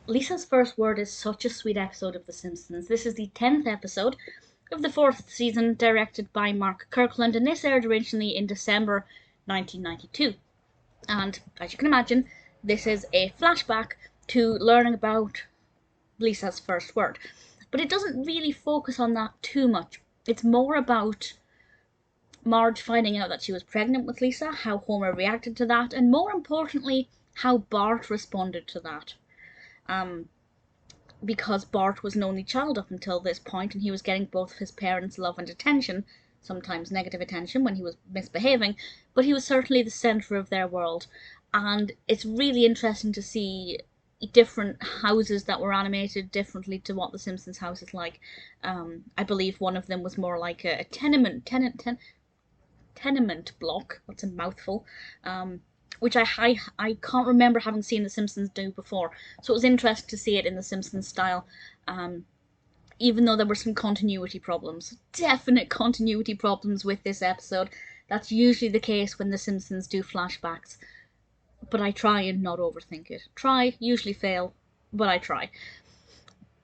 Lisa's First Word is such a sweet episode of The Simpsons. This is the 10th episode of the 4th season, directed by Mark Kirkland, and this aired originally in December 1992. And as you can imagine, this is a flashback to learning about Lisa's first word. But it doesn't really focus on that too much. It's more about Marge finding out that she was pregnant with Lisa, how Homer reacted to that, and more importantly, how Bart responded to that. Because Bart was an only child up until this point, and he was getting both of his parents' love and attention, sometimes negative attention when he was misbehaving, but he was certainly the centre of their world. And it's really interesting to see different houses that were animated differently to what the Simpsons house is like. I believe one of them was more like a tenement block. That's a mouthful. Which I can't remember having seen The Simpsons do before. So it was interesting to see it in The Simpsons style, even though there were some continuity problems. Definite continuity problems with this episode. That's usually the case when The Simpsons do flashbacks. But I try and not overthink it. Try, usually fail, but I try.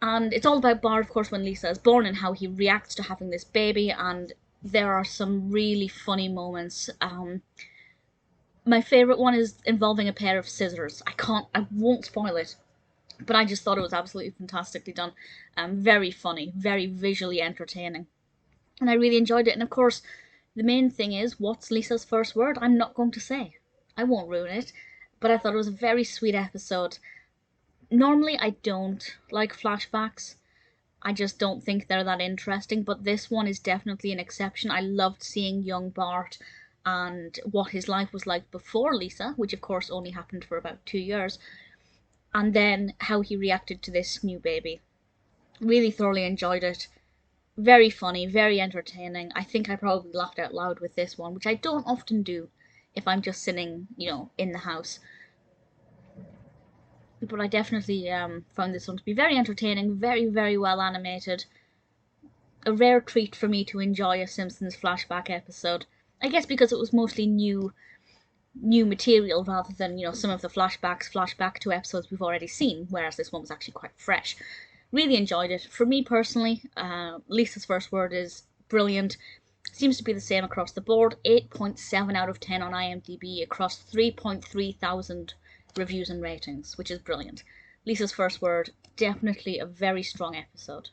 And it's all about Bart, of course, when Lisa is born and how he reacts to having this baby, and there are some really funny moments. My favourite one is involving a pair of scissors. I won't spoil it, but I just thought it was absolutely fantastically done. Very funny, very visually entertaining. And I really enjoyed it. And of course, the main thing is, what's Lisa's first word? I'm not going to say. I won't ruin it. But I thought it was a very sweet episode. Normally, I don't like flashbacks. I just don't think they're that interesting. But this one is definitely an exception. I loved seeing young Bart and what his life was like before Lisa, which of course only happened for about 2 years, and then how he reacted to this new baby. Really thoroughly enjoyed it. Very funny, very entertaining. I think I probably laughed out loud with this one, which I don't often do if I'm just sitting, in the house. But I definitely found this one to be very entertaining, very, very well animated. A rare treat for me to enjoy a Simpsons flashback episode. I guess because it was mostly new material rather than, some of the flashback to episodes we've already seen, whereas this one was actually quite fresh. Really enjoyed it. For me personally, Lisa's First Word is brilliant. Seems to be the same across the board. 8.7 out of 10 on IMDb across 3.3 thousand reviews and ratings, which is brilliant. Lisa's First Word, definitely a very strong episode.